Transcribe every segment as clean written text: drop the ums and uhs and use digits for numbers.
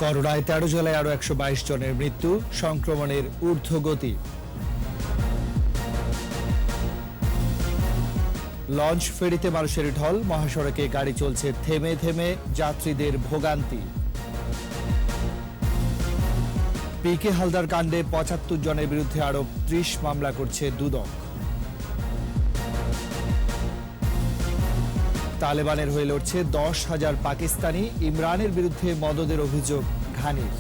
করোনায় ১৩ জেলায় আরো ১২২ জনের মৃত্যু, সংক্রমণের ঊর্ধ্বগতি। লঞ্চ ফেরিতে মানুষের ঢল, মহাসড়কে গাড়ি চলছে থেমে থেমে, যাত্রীদের ভোগান্তি। পিকে হালদার কাণ্ডে ৭৫ জনের বিরুদ্ধে আরো ৩০ মামলা করছে দুদক। তালেবানের হয়ে লড়ছে ১০,০০০ পাকিস্তানি, ইমরানের বিরুদ্ধে মদদের অভিযোগ ঘানির।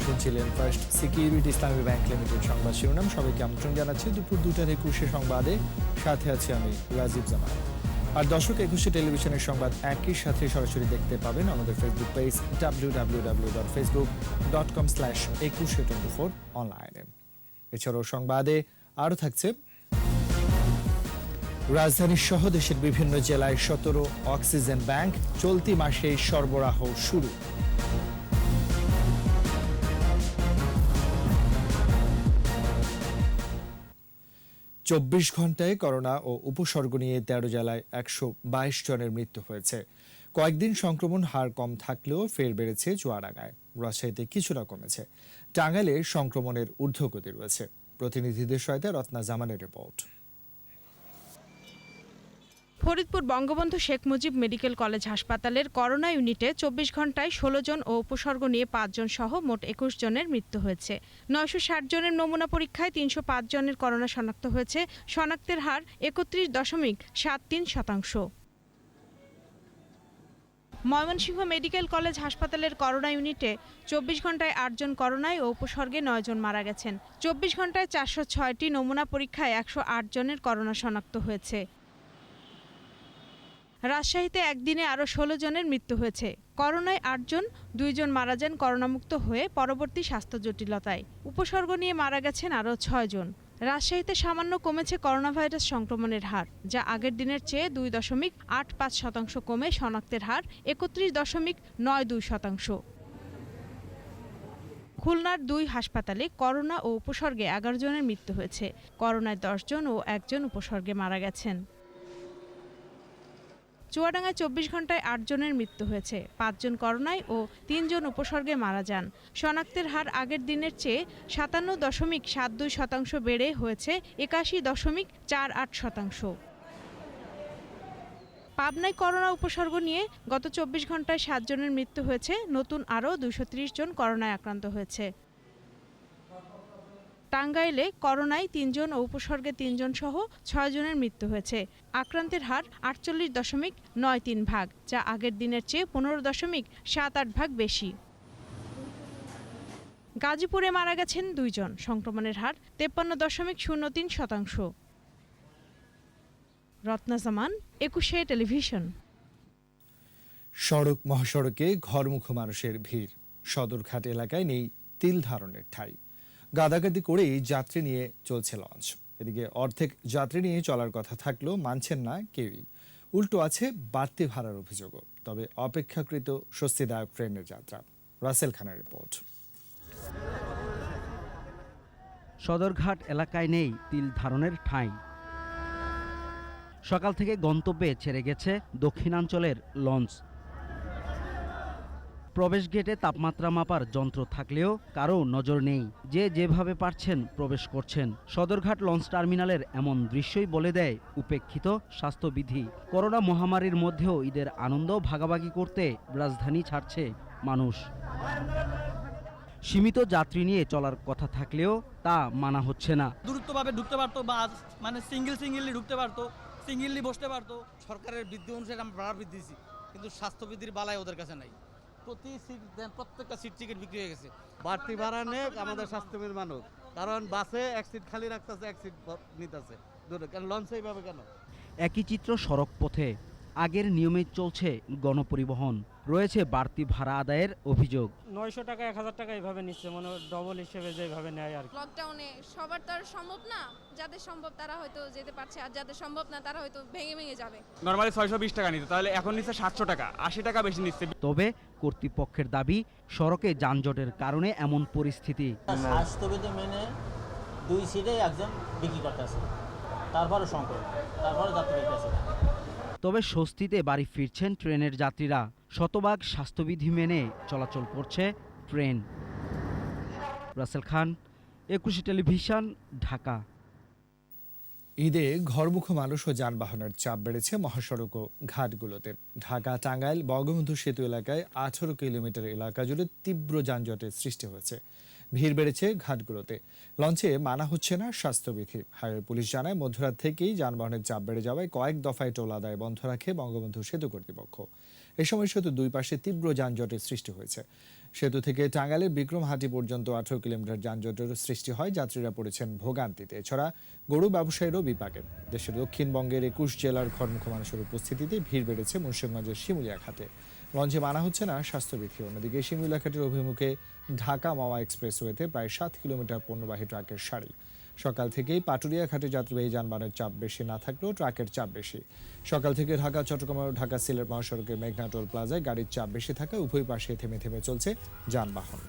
শুনছিলেন ফার্স্ট সিকিউরিটি ইসলামী ব্যাংক লিমিটেড সংবাদ শিরোনাম। সবাইকে আমন্ত্রণ জানাচ্ছি দুপুর ২টার ২১ সংবাদে। সাথে আছি আমি রাজীব জামান। আর দর্শক, ২১ টেলিভিশনের সংবাদ একই সাথে সরাসরি দেখতে পাবেন আমাদের ফেসবুক পেজ www.facebook.com/2124 অনলাইনে। এছাড়াও সংবাদে আরও থাকছে, রাজধানীর সহ দেশের বিভিন্ন জেলায় ১৭ অক্সিজেন ব্যাংক, চলতি মাসে সরবরাহ শুরু। ২৪ ঘন্টায় করোনা ও উপসর্গ নিয়ে ১৩ জেলায় ১২২ জনের মৃত্যু হয়েছে। কয়েকদিন সংক্রমণ হার কম থাকলেও ফের বেড়েছে চুয়াডাঙ্গায়। রাজশাহীতে কিছুটা কমেছে। টাঙ্গাইলে সংক্রমণের ঊর্ধ্বগতি রয়েছে। প্রতিনিধিদের সহায়তা রত্না জামানের রিপোর্ট। ফরিদপুর বঙ্গবন্ধু শেখ মুজিব মেডিকেল কলেজ হাসপাতালের করোনা ইউনিটে ২৪ ঘন্টায় ১৬ জন ও উপসর্গ নিয়ে ৫ জন সহ মোট ২১ জনের মৃত্যু হয়েছে। ৯৬০ জনের নমুনা পরীক্ষায় ৩০৫ জনের করোনা শনাক্ত হয়েছে। শনাক্তের হার ৩১.৭৩%। ময়মনসিংহ মেডিকেল কলেজ হাসপাতালের করোনা ইউনিটে ২৪ ঘন্টায় ৮ জন করোনায় ও উপসর্গে ৯ জন মারা গেছেন। ২৪ ঘন্টায় ৪০৬টি নমুনা পরীক্ষায় ১০৮ জনের করোনা শনাক্ত হয়েছে। রাজশাহীতে একদিনে আরও ১৬ জনের মৃত্যু হয়েছে। করোনায় ৮ জন, ২ জন মারা যান করোনামুক্ত হয়ে পরবর্তী স্বাস্থ্য জটিলতায়। উপসর্গ নিয়ে মারা গেছেন আরও ৬ জন। রাজশাহীতে সামান্য কমেছে করোনা ভাইরাস সংক্রমণের হার, যা আগের দিনের চেয়ে ২.৮৫% কমে শনাক্তের হার ৩১.৯২%। খুলনার ২ হাসপাতালে করোনা ও উপসর্গে ১১ জনের মৃত্যু হয়েছে। করোনায় ১০ জন ও ১ জন উপসর্গে মারা গেছেন। চুয়াডাঙ্গায় ২৪ ঘন্টায় ৮ জনের মৃত্যু হয়েছে। ৫ জন করোনায় ও ৩ জন উপসর্গে মারা যান। শনাক্তের হার আগের দিনের চেয়ে ৫৭.৭২% বেড়ে হয়েছে ৮১.৪৮%। পাবনায় করোনা উপসর্গ নিয়ে গত ২৪ ঘন্টায় ৭ জনের মৃত্যু হয়েছে। নতুন আরও ২৩০ জন করোনায় আক্রান্ত হয়েছে। টাঙ্গাইলে করোনায় ৩ জন ও উপসর্গে ৩ জন সহ ৬ জনের মৃত্যু হয়েছে। আক্রান্তের হার ৪৮.৯৩%, যা আগের দিনের চেয়ে ১৫.৭৮% বেশি। গাজীপুরে মারা গেছেন ২ জন। সংক্রমণের হার ৫৩.০৩%। রত্না জামান, ২১ টেলিভিশন। সড়ক মহাসড়কে ঘরমুখো মানুষের ভিড়। সদরঘাট এলাকায় নেই তিল ধারণের ঠাঁই। গাদাগাদি করেই যাত্রী নিয়ে চলছে লঞ্চ। এদিকে অর্ধেক যাত্রী নিয়ে চলার কথা থাকলেও মানছেন না কেউই। উল্টো আছে বাড়তি ভাড়ার অভিযোগও। তবে অপেক্ষাকৃত স্বস্তিদায়ক ট্রেনের যাত্রা। রাসেল খানের রিপোর্ট। সদরঘাট এলাকায় নেই তিল ধারণের ঠাঁই। সকাল থেকে গন্তব্যে ছেড়ে গেছে দক্ষিণাঞ্চলের লঞ্চ। প্রবেশ গেটে তাপমাত্রা মাপার যন্ত্র থাকলেও কারো নজর নেই। যে যেভাবে পারছেন প্রবেশ করছেন। সদরঘাট লঞ্চ টার্মিনালের এমন দৃশ্যই বলে দেয় উপেক্ষিত স্বাস্থ্যবিধি। করোনা মহামারীর মধ্যেও ঈদের আনন্দ ভাগাভাগি করতে রাজধানী ছাড়ছে মানুষ। সীমিত যাত্রী নিয়ে চলার কথা থাকলেও তা মানা হচ্ছে না। দ্রুতভাবে ঢুকতে পারতো, বা মানে সিঙ্গেলি ঢুকতে পারতো, সিঙ্গেলি বসতে পারতো। সরকারের বৃদ্ধি অনুসারে আমরা ভাড়া বৃদ্ধি দিয়েছি, কিন্তু স্বাস্থ্যবিধির বালাই ওদের কাছে নাই। প্রত্যেকটা সিট টিকিট বিক্রি হয়ে গেছে। বাড়তি ভাড়া নেই আমাদের স্বাস্থ্যবিধি মানুষ, কারণ বাসে এক সিট খালি রাখতেছে, এক সিট নিতেছে। কেন লঞ্চে এইভাবে কেন? একই চিত্র সড়ক পথে। আগের নিয়মে চলছে গণপরিবহন, রয়েছে বাড়তি ভাড়া আদায়ের অভিযোগ। 900 টাকা 1000 টাকা এইভাবে নিচ্ছে, মানে ডবল হিসেবে যেভাবে নেয় আর কি। লকডাউনে সবার তো আর সম্ভব না, যাদের সম্ভব তারা হয়তো যেতে পারছে, আর যাদের সম্ভব না তারা হয়তো ভেঙে ভেঙে যাবে। নরমালি 620 টাকা নিতে, তাহলে এখন নিচ্ছে 700 টাকা, 80 টাকা বেশি নিচ্ছে। তবে কর্তৃপক্ষের দাবি, সড়কে যানজটের কারণে এমন পরিস্থিতি। স্বাস্থ্যবিধি মেনে 2 সিটে একজন বিক্রি করতেছে, তারপরে সংকট, তারপরে যাত্রী দিতেছে। তবে স্বস্তিতে বাড়ি ফিরছেন ট্রেনের যাত্রীরা। শতভাগ স্বাস্থ্যবিধি মেনে চলাচল করছে ট্রেন। রাসেল খান, 21 টেলিভিশন, ঢাকা। ঈদে ঘরমুখো মানুষ ও যানবাহনের চাপ বেড়েছে মহাসড়ক ও ঘাটগুলোতে। ঢাকা টাঙ্গাইল বঙ্গবন্ধু সেতু এলাকায় 18 কিলোমিটার এলাকা জুড়ে তীব্র যানজটের সৃষ্টি হয়েছে। ভিড় বেড়েছে ঘাটগুলোতে। লঞ্চে মানা হচ্ছে না স্বাস্থ্যবিধি। হাইওয়ে পুলিশ জানায়, মধ্যরাত থেকেই যানবাহনের চাপ বেড়ে যাওয়ায় কয়েক দফায় টোল আদায় বন্ধ রাখে বঙ্গবন্ধু সেতু কর্তৃপক্ষ। এ সময় সেতুর দুই পাশে তীব্র যানজটের সৃষ্টি হয়েছে। সেতু থেকে টাঙ্গাইলের বিক্রমহাটি পর্যন্ত 18 কিলোমিটার যানজটের সৃষ্টি হয়। যাত্রীরা পড়েছেন ভোগান্তিতে। এছাড়া গরু ব্যবসায়ীরও বিপাকে। দেশের দক্ষিণবঙ্গের 21 জেলার ঘরমুখো মানুষের উপস্থিতিতে ভিড় বেড়েছে মুন্সিগঞ্জের শিমুলিয়া ঘাটে। লঞ্চে মানা হচ্ছে না স্বাস্থ্যবিধি। অন্যদিকে শিমুলিয়া ঘাটের অভিমুখে ঢাকা মাওয়া এক্সপ্রেসওয়েতে প্রায় 7 কিলোমিটার পণ্যবাহী ট্রাকের সারি। সকাল থেকেই পাটুরিয়া ঘাটে যাত্রীবাহী যানবাহনের চাপ বেশি না থাকলেও ট্রাকের চাপ বেশি। সকাল থেকে ঢাকা চট্টগ্রাম ও ঢাকা সিলেট মহাসড়কের মেঘনা টোল প্লাজায় গাড়ির চাপ বেশি থাকায় উভয় পাশে থেমে থেমে চলছে যানবাহন।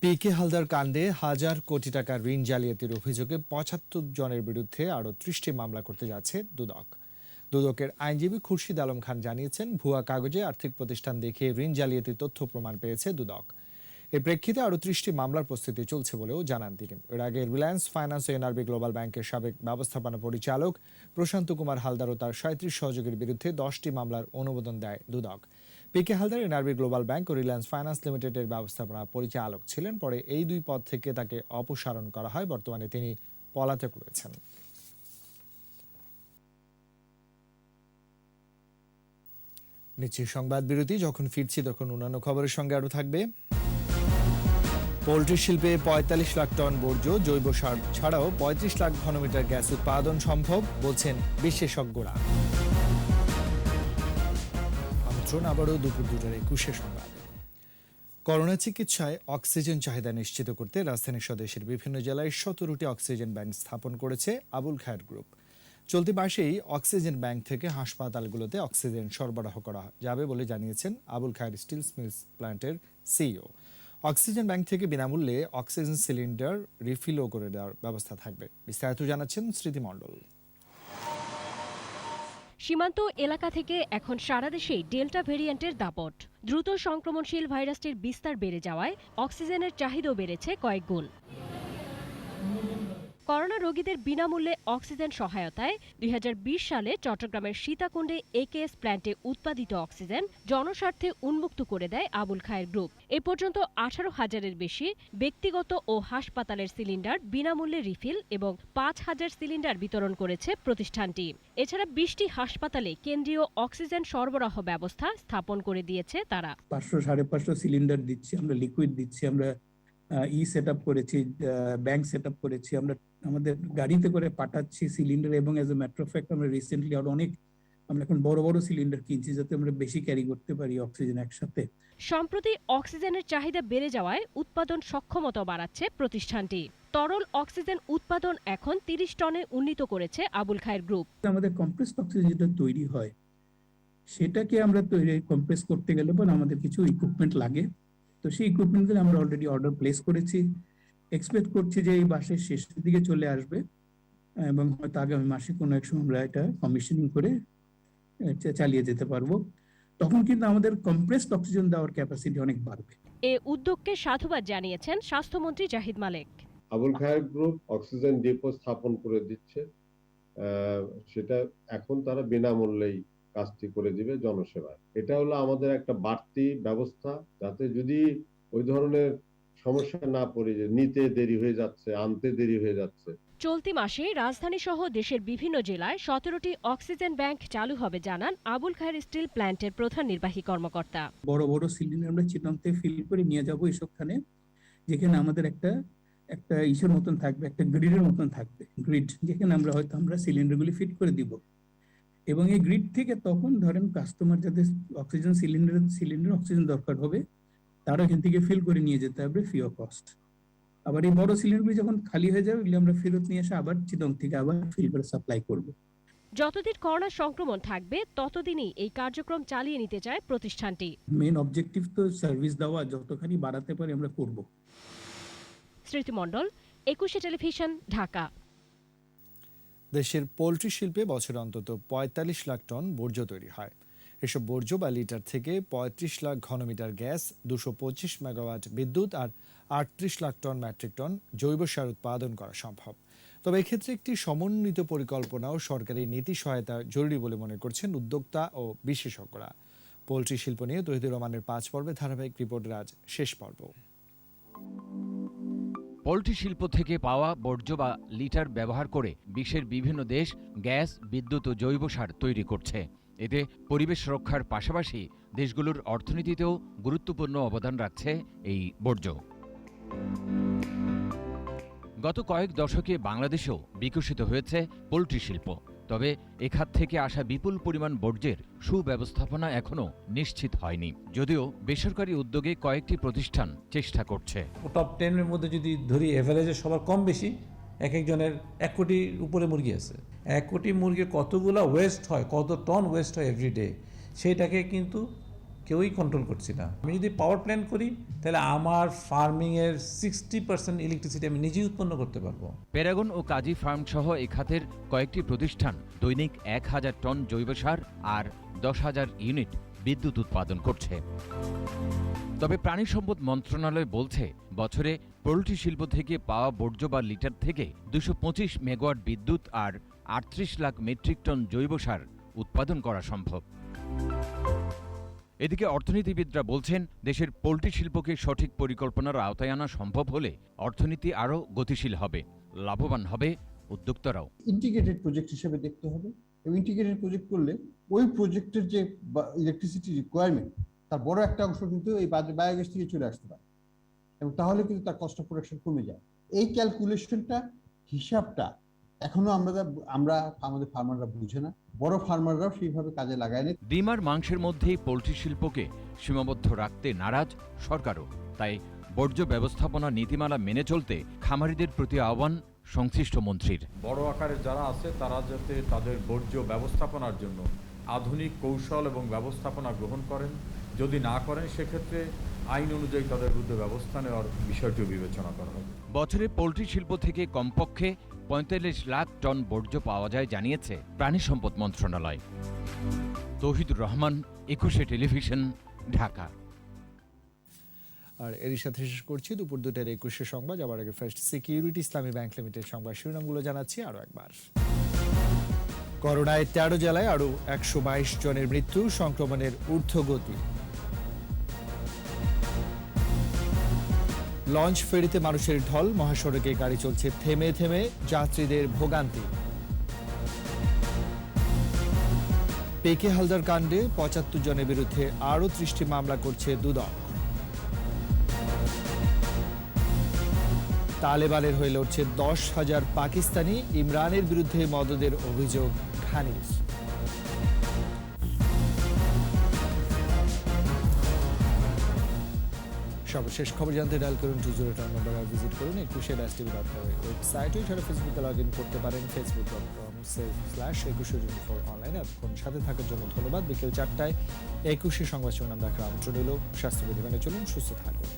পিকে হালদার কাণ্ডে হাজার কোটি টাকার ঋণ জালিয়াতির অভিযোগে 75 জনের বিরুদ্ধে আরও 30টি মামলা করতে যাচ্ছে দুদক। দুদকের আইনজীবী খুরশিদ আলম খান জানিয়েছেন, ভুয়া কাগজে আর্থিক প্রতিষ্ঠান দেখিয়ে ঋণ জালিয়াতির তথ্য প্রমাণ পেয়েছে দুদক। এর প্রেক্ষিতে আরও 30টি মামলার প্রস্তুতি চলছে বলেও জানান তিনি। এর আগে রিলায়েন্স ফাইন্যান্স ও এনআরবি গ্লোবাল ব্যাংকের সাবেক ব্যবস্থাপনা পরিচালক প্রশান্ত কুমার হালদার ও তার 37 সহযোগীর বিরুদ্ধে 10টি মামলার অনুমোদন দেয় দুদক। পিকে হালদার এনআরবি গ্লোবাল ব্যাংক ও রিলায়েন্স ফাইন্যান্স লিমিটেডের ব্যবস্থাপনা পরিচালক ছিলেন। পরে এই দুই পদ থেকে তাকে অপসারণ করা হয়। বর্তমানে তিনি পলাতক রয়েছেন। নিচ্ছি সংবাদ বিরতি। যখন ফিরছি তখন অন্যান্য খবরের সঙ্গে আরও থাকবে। পোল্ট্রি শিল্পে 45 লাখ টন বর্জ্য, জৈব সার ছাড়াও 35 লাখ ঘনমিটার গ্যাস উৎপাদন সম্ভব বলছেন বিশেষজ্ঞরা। আমন্ত্রণ আবারও দুপুর 2:21 সংবাদ। করোনা চিকিৎসায় অক্সিজেন চাহিদা নিশ্চিত করতে রাজধানীর স্বদেশের বিভিন্ন জেলায় 17টি অক্সিজেন ব্যাংক স্থাপন করেছে আবুল খায়ের গ্রুপ। চলতি মাসেই অক্সিজেন ব্যাংক থেকে হাসপাতালগুলোতে অক্সিজেন সরবরাহ করা যাবে বলে জানিয়েছেন আবুল খায়ের স্টিল মিলস প্ল্যান্টের সিইও। অক্সিজেন ব্যাংক থেকে বিনামূল্যে অক্সিজেন সিলিন্ডার রিফিলও করে দেওয়ার ব্যবস্থা থাকবে। বিস্তারিত জানাচ্ছেন স্মৃতি মণ্ডল। সীমান্ত এলাকা থেকে এখন সারা দেশেই ডেল্টা ভেরিয়েন্টের দাপট। দ্রুত সংক্রমণশীল ভাইরাসটির বিস্তার বেড়ে যাওয়ায় অক্সিজেনের চাহিদাও বেড়েছে কয়েক গুণ। করোনা রোগীদের বিনামূল্যে অক্সিজেন সহায়তায় 2020 সালে চট্টগ্রামের সীতাকুণ্ডে একেএস প্ল্যান্টে উৎপাদিত অক্সিজেন জনস্বার্থে উন্মুক্ত করে দেয় আবুল খায়ের গ্রুপ। এ পর্যন্ত 18,000-এর বেশি ব্যক্তিগত ও হাসপাতালের সিলিন্ডার বিনামূল্যে রিফিল এবং 5,000 সিলিন্ডার বিতরণ করেছে প্রতিষ্ঠানটি। এছাড়া 20টি হাসপাতালে কেন্দ্রীয় অক্সিজেন সরবরাহ ব্যবস্থা স্থাপন করে দিয়েছে তারা। 500-550 সিলিন্ডার দিচ্ছি আমরা, লিকুইড দিচ্ছি আমরা, সেট আপ করেছি, ব্যাংক সেট আপ করেছি, আমরা আমাদের গাড়িতে করে পাঠাচ্ছি সিলিন্ডার। এবং as a matter of fact আমরা রিসেন্টলি আরো অনেক আমরা এখন বড় বড় সিলিন্ডার কিনছি যাতে আমরা বেশি ক্যারি করতে পারি অক্সিজেন একসাথে। সম্প্রতি অক্সিজেনের চাহিদা বেড়ে যাওয়ায় উৎপাদন সক্ষমতা বাড়াচ্ছে প্রতিষ্ঠানটি। তরল অক্সিজেন উৎপাদন এখন 30 টনে উন্নীত করেছে আবুল খায়ের গ্রুপ। আমাদের কম্প্রেসড অক্সিজেন যেটা তৈরি হয় সেটাকে আমরা কম্প্রেস করতে গেলে পর আমাদের কিছু ইকুইপমেন্ট লাগে। তো সেই ইকুইপমেন্টগুলো আমরা অলরেডি অর্ডার প্লেস করেছি, এক্সপেক্ট করছি যে এই মাসের শেষের দিকে চলে আসবে এবং হয়তো আগামী মাসে কোনো এক সময় আমরা এটা কমিশনিং করে চালিয়ে যেতে পারবো। তখন কিন্তু আমাদের কম্প্রেসড অক্সিজেন দেওয়ার ক্যাপাসিটি অনেক বাড়বে। এ উদ্যোগকে সাধুবাদ জানিয়েছেন স্বাস্থ্যমন্ত্রী জাহিদ মালেক। আবুল খায়ের গ্রুপ অক্সিজেন ডিপো স্থাপন করে দিচ্ছে, সেটা এখন তারা বিনামূল্যেই কাজটি করে দিবে জনসেবায়। এটা হলো আমাদের একটা বাড়তি ব্যবস্থা, যাতে যদি ওই ধরনের সমস্যা না পড়ে যে নিতে দেরি হয়ে যাচ্ছে, আনতে দেরি হয়ে যাচ্ছে। চলতি মাসে রাজধানী সহ দেশের বিভিন্ন জেলায় 17টি অক্সিজেন ব্যাংক চালু হবে জানান আবুল খায়ের স্টিল প্ল্যান্টের প্রধান নির্বাহী কর্মকর্তা। বড় বড় সিলিন্ডার আমরা চিটাংতে ফিল করে নিয়ে যাবো এসবখানে, যেখানে আমাদের একটা ইসের মতন থাকবে, একটা গ্রিডের মতন থাকবে, গ্রিড, যেখানে আমরা হয়তো আমরা সিলিন্ডারগুলি ফিট করে দিব। এবং এই গ্রিড থেকে তখন ধরেন কাস্টমার যাদের অক্সিজেন সিলিন্ডার অক্সিজেন দরকার হবে তারা এখান থেকে ফিল করে নিয়ে যেতে হবে ফ্রি অফ কস্ট। আবার এই বড় সিলিন্ডারগুলি যখন খালি হয়ে যাবে এগুলি আমরা ফেরত নিয়ে এসে আবার চিটং থেকে আবার ফিল করে সাপ্লাই করব। যতদিন করোনা সংক্রমণ থাকবে ততদিনই এই কার্যক্রম চালিয়ে নিতে চায় প্রতিষ্ঠানটি। মেইন অবজেক্টিভ তো সার্ভিস দেওয়া, যতখানি বাড়াতে পারি আমরা করব। স্মৃতি মণ্ডল, 21 টেলিভিশন, ঢাকা। দেশের পোলট্রি শিল্পে বছরে অন্তত ৪৫ লাখ টন বর্জ্য তৈরি হয়। এসব বর্জ্য বা লিটার থেকে ৩৫ লাখ ঘনমিটার গ্যাস, ২২৫ মেগাওয়াট বিদ্যুৎ আর ৩৮ লাখ টন মেট্রিক টন জৈব সার উৎপাদন করা সম্ভব। তবে এক্ষেত্রে একটি সমন্বিত পরিকল্পনা ও সরকারি নীতি সহায়তা জরুরি বলে মনে করছেন উদ্যোক্তা ও বিশেষজ্ঞরা। পোলট্রি শিল্প নিয়ে তহিদুর রহমানের ৫ পর্বে ধারাবাহিক রিপোর্টের আজ শেষ পর্ব। পোলট্রি শিল্প থেকে পাওয়া বর্জ্য বা লিটার ব্যবহার করে বিশ্বের বিভিন্ন দেশ গ্যাস, বিদ্যুৎ ও জৈব সার তৈরি করছে। এতে পরিবেশ রক্ষার পাশাপাশি দেশগুলোর অর্থনীতিতেও গুরুত্বপূর্ণ অবদান রাখছে এই বর্জ্য। গত কয়েক দশকে বাংলাদেশেও বিকশিত হয়েছে পোলট্রি শিল্প। তবে এ খাত থেকে আসা বিপুল পরিমাণ বর্জ্যের সুব্যবস্থাপনা এখনও নিশ্চিত হয়নি, যদিও বেসরকারি উদ্যোগে কয়েকটি প্রতিষ্ঠান চেষ্টা করছে। টপ 10 এর মধ্যে যদি ধরি এভারেজে সবার কম বেশি এক একজনের 1 কোটির উপরে মুরগি আছে। 1 কোটি মুরগির কতগুলো ওয়েস্ট হয়, কত টন ওয়েস্ট হয় এভরিডে, সেটাকে কিন্তু কেউই কন্ট্রোল করছি না। আমি যদি পাওয়ার প্ল্যান্ট করি তাহলে আমার ফার্মিংয়ের 60% ইলেকট্রিসিটি আমি নিজেই উৎপন্ন করতে পারবো। প্যারাগন ও কাজী ফার্ম সহ এ খাতের কয়েকটি প্রতিষ্ঠান দৈনিক 1000 টন জৈব সার আর 10,000 ইউনিট বিদ্যুৎ উৎপাদন করছে। তবে প্রাণী সম্পদ মন্ত্রণালয় বলছে বছরে পোলট্রি শিল্প থেকে পাওয়া বর্জ্য বা লিটার থেকে 225 মেগাওয়াট বিদ্যুৎ আর 38 লাখ মেট্রিক টন জৈব সার উৎপাদন করা সম্ভব। এদিকে অর্থনীতিবিদরা বলছেন দেশের পোলট্রি শিল্পকে সঠিক পরিকল্পনার আওতায় আনা সম্ভব হলে অর্থনীতি আরও গতিশীল হবে, লাভবান হবে উদ্যোক্তারাও। ইন্টিগ্রেটেড প্রজেক্ট হিসেবে দেখতে হবে এবং ইন্টিগ্রেটেড প্রজেক্ট করলে ওই প্রজেক্টের যে ইলেকট্রিসিটি রিকোয়ারমেন্ট তার বড় একটা অংশ কিন্তু এই বায়োগ্যাস থেকে চলে আসতে পারে এবং তাহলে কিন্তু তার কস্ট অফ প্রোডাকশন কমে যায়। এই ক্যালকুলেশনটা, হিসাবটা এখনো আমরা আমাদের ফার্মাররা বুঝে না, বড় ফার্মাররাও সেইভাবে কাজে লাগায় না। ডিম আর মাংসের মধ্যেই পোলট্রি শিল্পকে সীমাবদ্ধ রাখতে নারাজ সরকারও। তাই বর্জ্য ব্যবস্থাপনা নীতিমালা মেনে চলতে খামারিদের প্রতি আহ্বান সংশ্লিষ্ট মন্ত্রীর। বড় আকারে যারা আছে তারা যাতে তাদের বর্জ্য ব্যবস্থাপনার জন্য আধুনিক কৌশল এবং ব্যবস্থাপনা গ্রহণ করেন। যদি না করেন সেক্ষেত্রে আইন অনুযায়ী তাদের বিরুদ্ধে ব্যবস্থা নেওয়ার বিষয়টিও বিবেচনা করা হবে। বছরে পোলট্রি শিল্প থেকে কমপক্ষে 45 লাখ টন বর্জ্য পাওয়া যায় জানিয়েছে প্রাণী সম্পদ মন্ত্রণালয়। তৌহিদুর রহমান, 21 টেলিভিশন, ঢাকা। আর এরই সাথে শেষ করছি দুপুর 2টার 21 সংবাদ। যাবার আগে ফার্স্ট সিকিউরিটি ইসলামী ব্যাংক লিমিটেড সংবাদ শিরোনামগুলো জানাচ্ছি আরও একবার। করোনায় 13 জেলায় আরও 122 জনের মৃত্যু, সংক্রমণের ঊর্ধ্বগতি। লঞ্চ ফেরিতে মানুষের ঢল, মহাসড়কে গাড়ি চলছে থেমে থেমে, যাত্রীদের ভোগান্তি। পেকে হালদার কাণ্ডে 75 জনের বিরুদ্ধে আরও 30টি মামলা করছে দুদক। তালেবানের হয়ে লড়ছে 10,000 পাকিস্তানি, ইমরানের বিরুদ্ধে মদদের অভিযোগ খানিজ। সর্বশেষ খবর জানতে ডায়াল করুন 201 নম্বর আর ভিজিট করুন 21.tv.com ওয়েবসাইটে। এছাড়া ফেসবুকে লগ ইন করতে পারেন facebook.com/2124 অনলাইনে। এতক্ষণ সাথে থাকার জন্য ধন্যবাদ। বিকেল 4টায় 21 সংবাদ শিরোনাম দেখার আমন্ত্রণ এলো। স্বাস্থ্যবিধি মেনে চলুন, সুস্থ থাকুন।